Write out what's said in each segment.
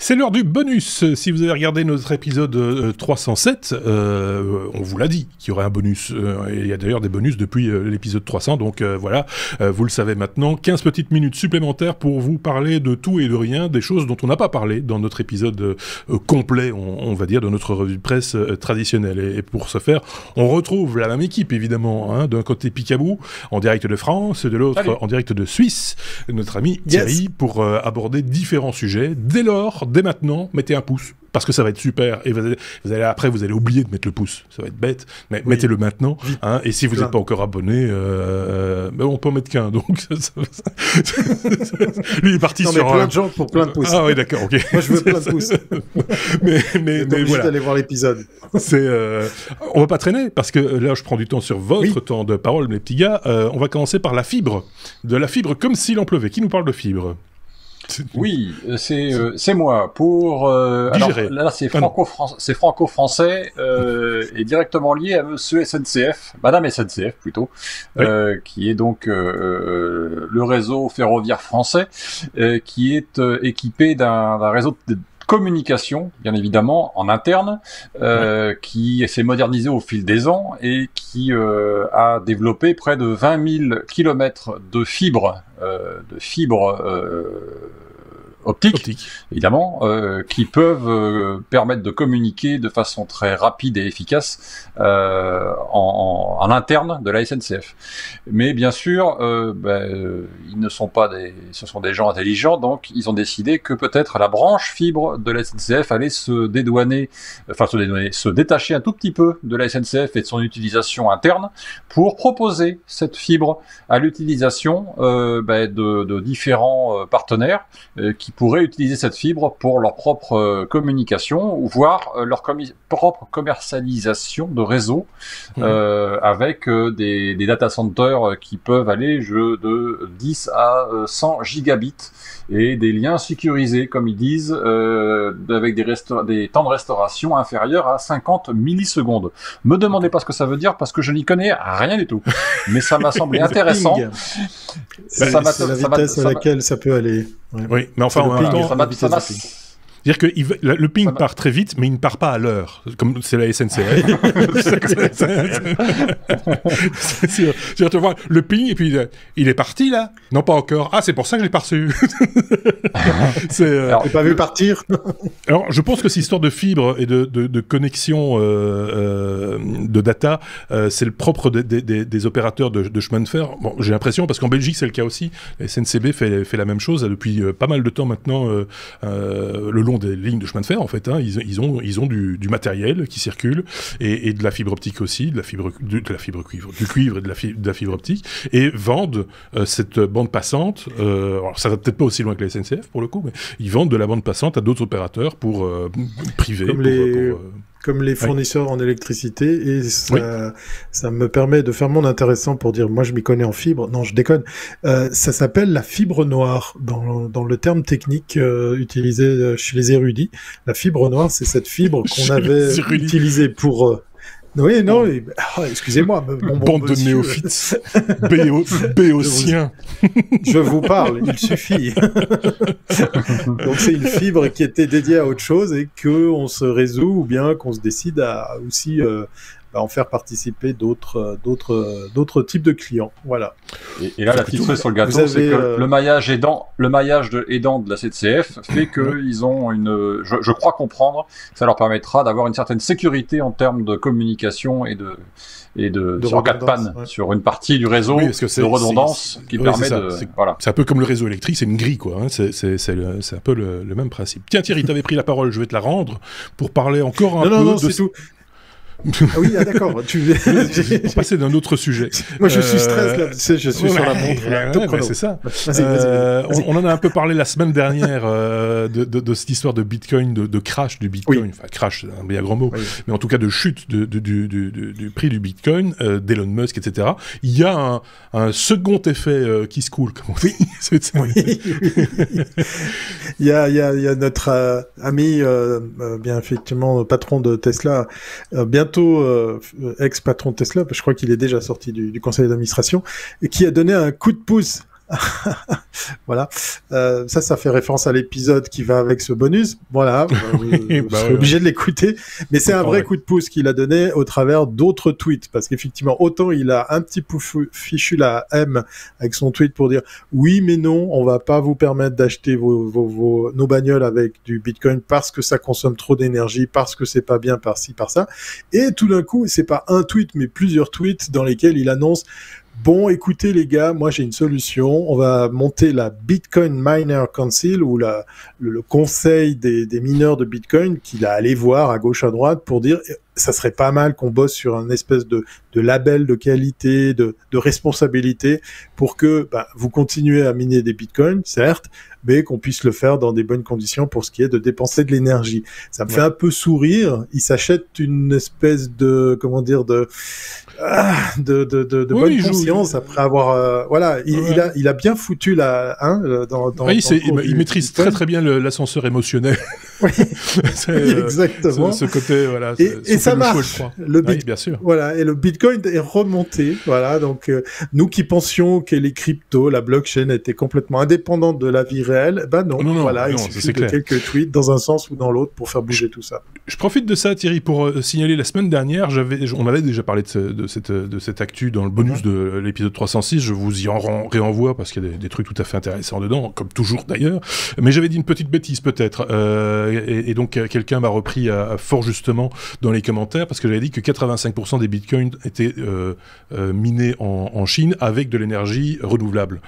C'est l'heure du bonus. Si vous avez regardé notre épisode 307, on vous l'a dit qu'il y aurait un bonus. Et il y a d'ailleurs des bonus depuis l'épisode 300. Donc voilà, vous le savez maintenant. 15 petites minutes supplémentaires pour vous parler de tout et de rien, des choses dont on n'a pas parlé dans notre épisode complet, on va dire, de notre revue de presse traditionnelle. Et pour ce faire, on retrouve la même équipe, évidemment. Hein, d'un côté Picaboo, en direct de France, et de l'autre en direct de Suisse, notre ami Thierry, pour aborder différents sujets. Dès lors, dès maintenant, mettez un pouce, parce que ça va être super, et après vous allez oublier de mettre le pouce, ça va être bête, mais mettez-le maintenant, hein, et si vous n'êtes pas encore abonné, on peut en mettre qu'un, donc lui il est parti sur... plein de gens pour plein de pouces. Ah oui, d'accord, ok. Moi je veux plein de pouces. mais voilà. D'aller voir l'épisode. On va pas traîner, parce que là je prends du temps sur votre temps de parole, mes petits gars. On va commencer par la fibre, comme s'il en pleuvait. Qui nous parle de fibre ? Oui, c'est moi. Pour alors là, c'est franco-français et directement lié à Monsieur SNCF, Madame SNCF plutôt, qui est donc le réseau ferroviaire français, qui est équipé d'un réseau de communication, bien évidemment, en interne, qui s'est modernisé au fil des ans et qui a développé près de 20 000 kilomètres de fibres optiques, évidemment, qui peuvent permettre de communiquer de façon très rapide et efficace en interne de la SNCF. Mais bien sûr, ils ne sont pas ce sont des gens intelligents, donc ils ont décidé que peut-être la branche fibre de la SNCF allait se détacher un tout petit peu de la SNCF et de son utilisation interne pour proposer cette fibre à l'utilisation de différents partenaires qui pourraient utiliser cette fibre pour leur propre communication ou voire leur propre commercialisation de réseau avec des data centers qui peuvent aller de 10 à 100 gigabits et des liens sécurisés, comme ils disent, avec des temps de restauration inférieurs à 50 millisecondes. Me demandez pas ce que ça veut dire parce que je n'y connais rien du tout. Mais ça m'a semblé intéressant. C'est la vitesse à laquelle ça peut aller. Ouais. Oui, mais enfin, en même temps, c'est-à-dire que le ping part très vite, mais il ne part pas à l'heure, comme c'est la SNCF. C'est-à-dire, tu vois, le ping, et puis il est parti, là ? Non, pas encore. Ah, c'est pour ça que je l'ai pas reçu. Alors, tu n'as pas vu partir ? Alors, je pense que cette histoire de fibre et de connexion de data, c'est le propre des opérateurs de chemin de fer. Bon, j'ai l'impression, parce qu'en Belgique, c'est le cas aussi. La SNCB fait la même chose depuis pas mal de temps maintenant, le long des lignes de chemin de fer, en fait. Hein, ils ont du matériel qui circule et de la fibre optique aussi, de la fibre cuivre, du cuivre et de la fibre optique, et vendent cette bande passante. Alors ça va peut-être pas aussi loin que la SNCF pour le coup, mais ils vendent de la bande passante à d'autres opérateurs pour privés. Comme les fournisseurs en électricité, et ça me permet de faire mon intéressant pour dire, moi je m'y connais en fibre, non je déconne, ça s'appelle la fibre noire, dans le terme technique utilisé chez les érudits. La fibre noire, c'est cette fibre qu'on avait utilisée pour... Oui, non, excusez-moi. Bande de néophytes, béotiens. Je vous parle, il suffit. Donc c'est une fibre qui était dédiée à autre chose et qu'on se résout ou bien qu'on se décide à aussi en faire participer d'autres types de clients. Voilà. Et là, la petite cerise sur le gâteau, c'est que le maillage aidant de la SNCF fait qu'ils ont je crois comprendre, ça leur permettra d'avoir une certaine sécurité en termes de communication et de en cas de panne sur une partie du réseau, de redondance qui permet de... Voilà. C'est un peu comme le réseau électrique, c'est une grille, quoi. Hein. C'est un peu le même principe. Tiens, Thierry, t'avais pris la parole, je vais te la rendre pour parler encore un peu de... c'est tout. Ah oui, d'accord. Pour passer d'un autre sujet. Moi, je suis stress là. Tu sais, je suis sur la montre. C'est ça. Vas-y. On en a un peu parlé la semaine dernière de cette histoire de Bitcoin, de crash du Bitcoin. Oui. Enfin, crash, c'est un bien grand mot. Oui. Mais en tout cas, de chute du prix du Bitcoin, d'Elon Musk, etc. Il y a un second effet qui se coule, comme on dit. Il y a notre ami, bien effectivement, patron de Tesla, bientôt ex-patron de Tesla, je crois qu'il est déjà sorti du conseil d'administration, et qui a donné un coup de pouce Voilà. Ça fait référence à l'épisode qui va avec ce bonus. Voilà. Vous serez obligé de l'écouter. Mais c'est un vrai coup de pouce qu'il a donné au travers d'autres tweets. Parce qu'effectivement, autant il a un petit peu fichu la M avec son tweet pour dire oui, mais non, on va pas vous permettre d'acheter nos bagnoles avec du Bitcoin parce que ça consomme trop d'énergie, parce que c'est pas bien par ci, par ça. Et tout d'un coup, c'est pas un tweet, mais plusieurs tweets dans lesquels il annonce bon, écoutez les gars, moi j'ai une solution. On va monter la Bitcoin Miner Council ou le conseil des mineurs de Bitcoin qu'il a allé voir à gauche à droite pour dire ça serait pas mal qu'on bosse sur un espèce de label de qualité, de responsabilité pour que vous continuez à miner des Bitcoins, certes, mais qu'on puisse le faire dans des bonnes conditions pour ce qui est de dépenser de l'énergie. Ça me fait un peu sourire. Il s'achète une espèce de bonne conscience après avoir il a bien foutu il maîtrise très bien l'ascenseur émotionnel. Oui, exactement. Ce côté et ça marche. Bien sûr. Voilà, et le Bitcoin est remonté. Voilà, donc nous qui pensions que les cryptos, la blockchain était complètement indépendante de la vie réelle, il suffit de quelques tweets dans un sens ou dans l'autre pour faire bouger tout ça. Je profite de ça, Thierry, pour signaler la semaine dernière, on avait déjà parlé de cette actu dans le bonus de l'épisode 306, je vous y réenvoie parce qu'il y a des trucs tout à fait intéressants dedans, comme toujours d'ailleurs, mais j'avais dit une petite bêtise peut-être, et donc quelqu'un m'a repris fort justement dans les commentaires, parce que j'avais dit que 85% des bitcoins étaient minés en Chine avec de l'énergie renouvelable.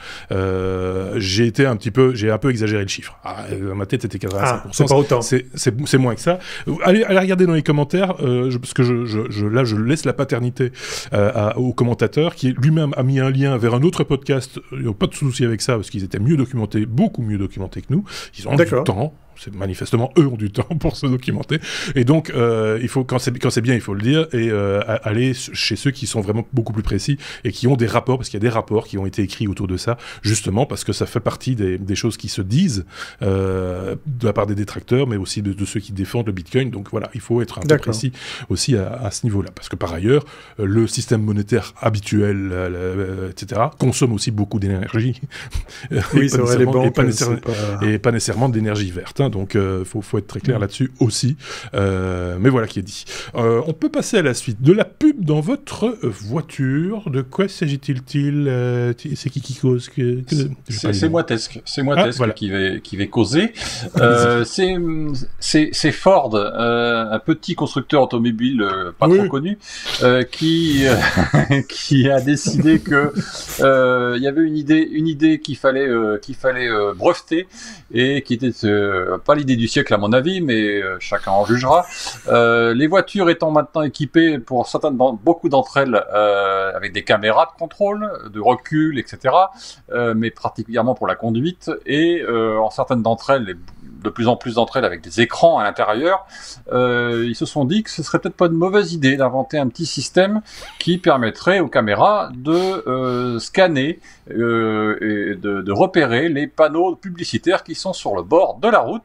J'ai un peu exagéré le chiffre. Dans ma tête, c'était 85%. C'est pas autant. C'est moins que ça. Allez regarder dans les commentaires, parce que je laisse la paternité au commentateur, qui lui-même a mis un lien vers un autre podcast. Il n'y a pas de souci avec ça, parce qu'ils étaient beaucoup mieux documentés que nous. Ils ont du temps. C'est manifestement eux ont du temps pour se documenter, et donc il faut quand c'est bien il faut le dire, et aller chez ceux qui sont vraiment beaucoup plus précis et qui ont des rapports, parce qu'il y a des rapports qui ont été écrits autour de ça, justement parce que ça fait partie des choses qui se disent de la part des détracteurs, mais aussi de ceux qui défendent le Bitcoin. Donc voilà, il faut être un peu précis aussi à ce niveau-là, parce que par ailleurs le système monétaire habituel, etc., consomme aussi beaucoup d'énergie. Oui, c'est vrai, les banques et pas nécessairement d'énergie verte. Donc faut être très clair là-dessus aussi. Mais voilà qui est dit. On peut passer à la suite. De la pub dans votre voiture. De quoi s'agit-il C'est qui cause C'est Moitesque. C'est Moitesque qui va causer. C'est Ford, un petit constructeur automobile pas trop connu, qui a décidé que il y avait une idée qu'il fallait breveter, et qui était pas l'idée du siècle à mon avis, mais chacun en jugera. Les voitures étant maintenant équipées, pour beaucoup d'entre elles, avec des caméras de contrôle, de recul, etc., mais particulièrement pour la conduite, et en certaines d'entre elles, de plus en plus d'entre elles avec des écrans à l'intérieur, ils se sont dit que ce serait peut-être pas une mauvaise idée d'inventer un petit système qui permettrait aux caméras de scanner et de repérer les panneaux publicitaires qui sont sur le bord de la route,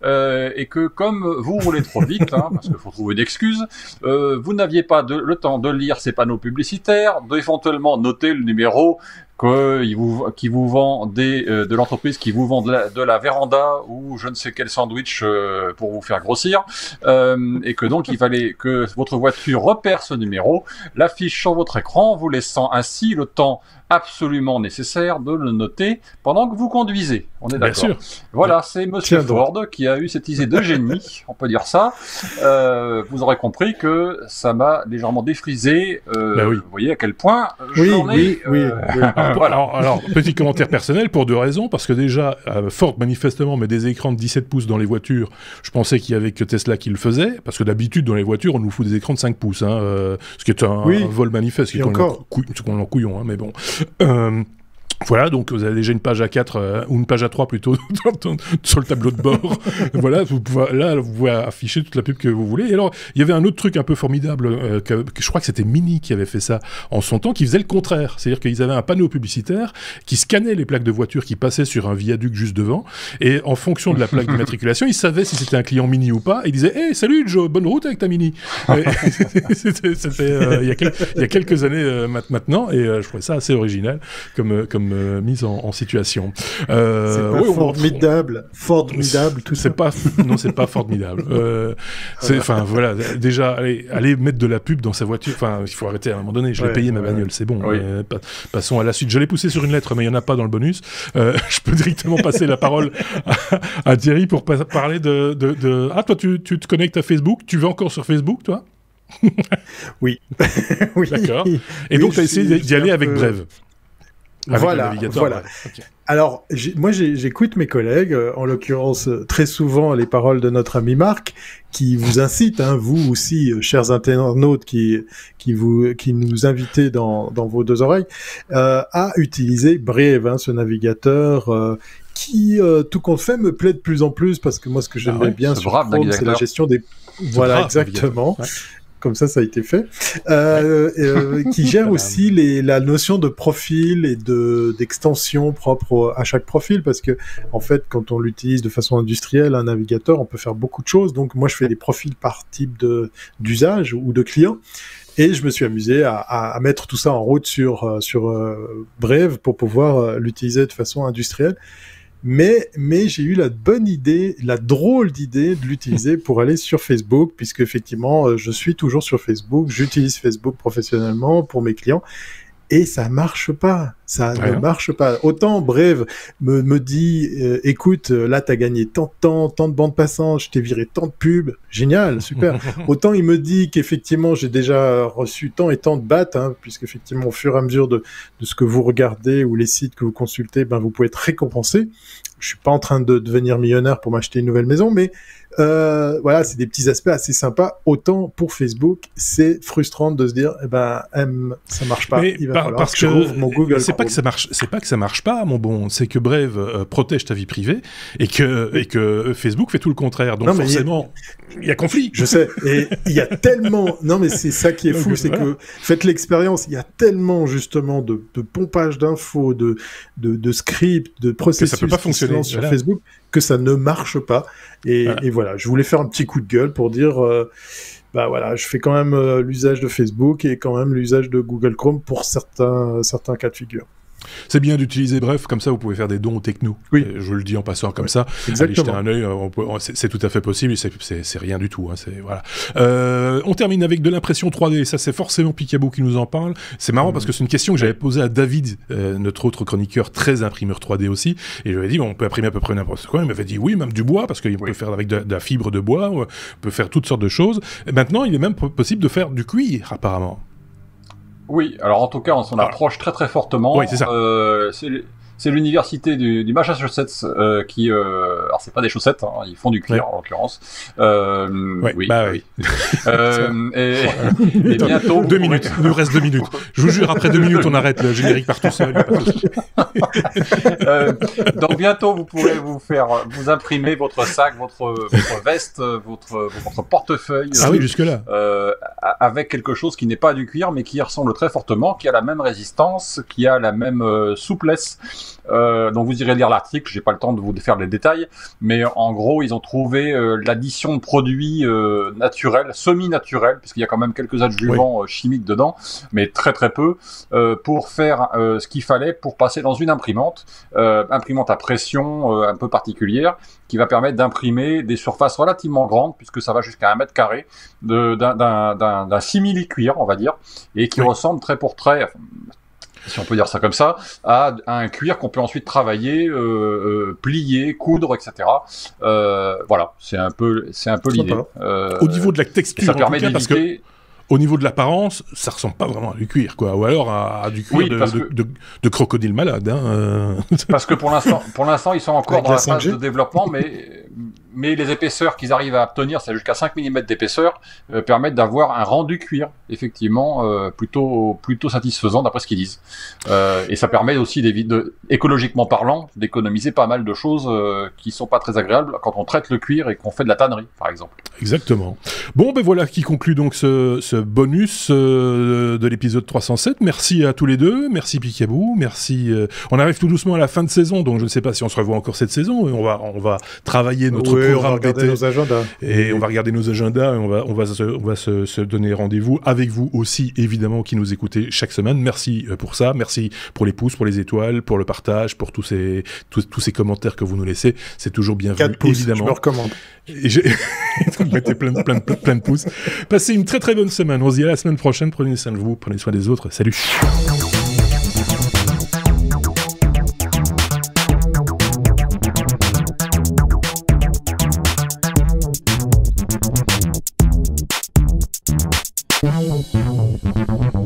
et que comme vous roulez trop vite, parce qu'il faut trouver une excuse, vous n'aviez pas le temps de lire ces panneaux publicitaires, d'éventuellement noter le numéro qui vous vend de l'entreprise qui vous vend de la véranda ou je ne sais quel sandwich pour vous faire grossir, et que donc il fallait que votre voiture repère ce numéro, l'affiche sur votre écran, vous laissant ainsi le temps absolument nécessaire de le noter pendant que vous conduisez. On est d'accord. Bien sûr. Voilà, c'est Monsieur Ford qui a eu cette idée de génie, on peut dire ça. Vous aurez compris que ça m'a légèrement défrisé. Vous voyez à quel point j'en ai... Alors, petit commentaire personnel pour deux raisons. Parce que déjà, Ford manifestement met des écrans de 17 pouces dans les voitures. Je pensais qu'il y avait que Tesla qui le faisait. Parce que d'habitude, dans les voitures, on nous fout des écrans de 5 pouces. Ce qui est un vol manifeste. Ce qu'on en couillon, mais bon. Voilà, donc vous avez déjà une page A4 ou une page A3 plutôt sur le tableau de bord. Voilà, vous pouvez afficher toute la pub que vous voulez. Et alors, il y avait un autre truc un peu formidable que je crois que c'était Mini qui avait fait ça en son temps, qui faisait le contraire. C'est-à-dire qu'ils avaient un panneau publicitaire qui scannait les plaques de voitures qui passaient sur un viaduc juste devant, et en fonction de la plaque d'immatriculation, ils savaient si c'était un client Mini ou pas, et ils disaient « Hey, salut Joe, bonne route avec ta Mini !» C'était il y a quelques années maintenant, et je trouvais ça assez original comme mise en situation. C'est pas formidable, tout ça. Non, c'est pas formidable. Enfin voilà, déjà allez mettre de la pub dans sa voiture. Enfin, il faut arrêter à un moment donné. Je l'ai payé ma bagnole, c'est bon. Oui. Passons à la suite. Je l'ai poussé sur une lettre, mais il y en a pas dans le bonus. Je peux directement passer la parole à Thierry pour parler de... Ah, toi, tu te connectes à Facebook. Tu vas encore sur Facebook, toi? Oui. Oui. D'accord. Et donc, tu as essayé d'y aller avec Brave. Voilà. Okay. Alors, moi, j'écoute mes collègues, en l'occurrence, très souvent, les paroles de notre ami Marc, qui vous incite, vous aussi, chers internautes, qui nous invitez dans vos deux oreilles, à utiliser Brave, ce navigateur, qui, tout compte fait, me plaît de plus en plus, parce que moi, ce que j'aimais bien sur Chrome, c'est la gestion des... Voilà, exactement. Ouais. Comme ça a été fait, qui gère aussi la notion de profil et d'extension propre à chaque profil, parce que en fait, quand on l'utilise de façon industrielle, un navigateur, on peut faire beaucoup de choses. Donc moi, je fais des profils par type d'usage ou de client. Et je me suis amusé à mettre tout ça en route sur Brave pour pouvoir l'utiliser de façon industrielle. Mais j'ai eu la drôle d'idée de l'utiliser pour aller sur Facebook, puisque effectivement, je suis toujours sur Facebook, j'utilise Facebook professionnellement pour mes clients, et ça marche pas. Ça ne marche pas. Autant Brave me dit, écoute, là t'as gagné tant de bandes passantes, je t'ai viré tant de pubs, génial, super. Autant il me dit qu'effectivement j'ai déjà reçu tant et tant de BAT, puisqu'effectivement au fur et à mesure de ce que vous regardez ou les sites que vous consultez, vous pouvez être récompensé. Je suis pas en train de devenir millionnaire pour m'acheter une nouvelle maison, mais voilà, c'est des petits aspects assez sympas. Autant pour Facebook, c'est frustrant de se dire, ça marche pas. Mais il va falloir que je rouvre mon Google Chrome. C'est pas que ça marche pas, mon bon. C'est que Brave protège ta vie privée et que Facebook fait tout le contraire. Donc forcément, il y a conflit. Je sais. Et il y a tellement. Non, mais c'est ça qui est fou, c'est que faites l'expérience. Il y a tellement justement de pompage d'infos, de scripts, de processus que ça peut pas fonctionner sur Facebook que ça ne marche pas. Et voilà, je voulais faire un petit coup de gueule pour dire. Voilà, je fais quand même l'usage de Facebook et quand même l'usage de Google Chrome pour certains cas de figure. C'est bien d'utiliser Bref, comme ça vous pouvez faire des dons aux techno. Oui. Je le dis en passant comme ça. Exactement. Allez jeter un œil, c'est tout à fait possible, c'est rien du tout. Voilà. On termine avec de l'impression 3D, ça c'est forcément Picaboo qui nous en parle. C'est marrant parce que c'est une question que j'avais posée à David, notre autre chroniqueur très imprimeur 3D aussi, et je lui ai dit, on peut imprimer à peu près n'importe quoi. Il m'avait dit oui, même du bois, parce qu'il peut faire avec de la fibre de bois, on peut faire toutes sortes de choses. Et maintenant, il est même possible de faire du cuir, apparemment. Oui, alors en tout cas, on s'en approche très très fortement. Oui, c'est ça. C'est l'université du Massachusetts qui... alors, c'est pas des chaussettes, ils font du cuir, en l'occurrence. Oui. Et bientôt... 2 minutes, il nous reste 2 minutes. Je vous jure, après 2 minutes, on arrête le générique par tout seul. Donc bientôt, vous pourrez vous imprimer votre sac, votre veste, votre portefeuille. Ah oui, jusque-là. Avec quelque chose qui n'est pas du cuir, mais qui ressemble très fortement, qui a la même résistance, qui a la même souplesse. Donc vous irez lire l'article, j'ai pas le temps de vous faire les détails, mais en gros ils ont trouvé l'addition de produits naturels, semi-naturels, puisqu'il y a quand même quelques adjuvants chimiques dedans, mais très très peu, pour faire ce qu'il fallait pour passer dans une imprimante à pression un peu particulière, qui va permettre d'imprimer des surfaces relativement grandes, puisque ça va jusqu'à 1 mètre carré d'un simili-cuir, on va dire, et qui ressemble trait pour trait, si on peut dire ça comme ça, à un cuir qu'on peut ensuite travailler, plier, coudre, etc. Voilà, c'est un peu l'idée. Au niveau de la texture, ça permet parce que au niveau de l'apparence, ça ressemble pas vraiment à du cuir, quoi, ou alors à du cuir de crocodile malade. Parce que pour l'instant, ils sont encore dans la phase de développement, mais les épaisseurs qu'ils arrivent à obtenir, c'est jusqu'à 5 mm d'épaisseur, permettent d'avoir un rendu cuir, effectivement, plutôt satisfaisant d'après ce qu'ils disent. Et ça permet aussi, écologiquement parlant, d'économiser pas mal de choses qui sont pas très agréables quand on traite le cuir et qu'on fait de la tannerie, par exemple. Exactement. Bon, voilà qui conclut donc ce bonus de l'épisode 307. Merci à tous les deux, merci Picaboo, merci. On arrive tout doucement à la fin de saison, donc je ne sais pas si on se revoit encore cette saison, et on va travailler notre on va regarder nos agendas. Et on va regarder nos agendas et on va se donner rendez-vous avec vous aussi, évidemment, qui nous écoutez chaque semaine. Merci pour ça. Merci pour les pouces, pour les étoiles, pour le partage, pour tous ces commentaires que vous nous laissez. C'est toujours bienvenu, 4 pouces, évidemment. Je me recommande. Et mettez plein de pouces. Passez une très très bonne semaine. On se dit à la semaine prochaine. Prenez soin de vous, prenez soin des autres. Salut. Thank you.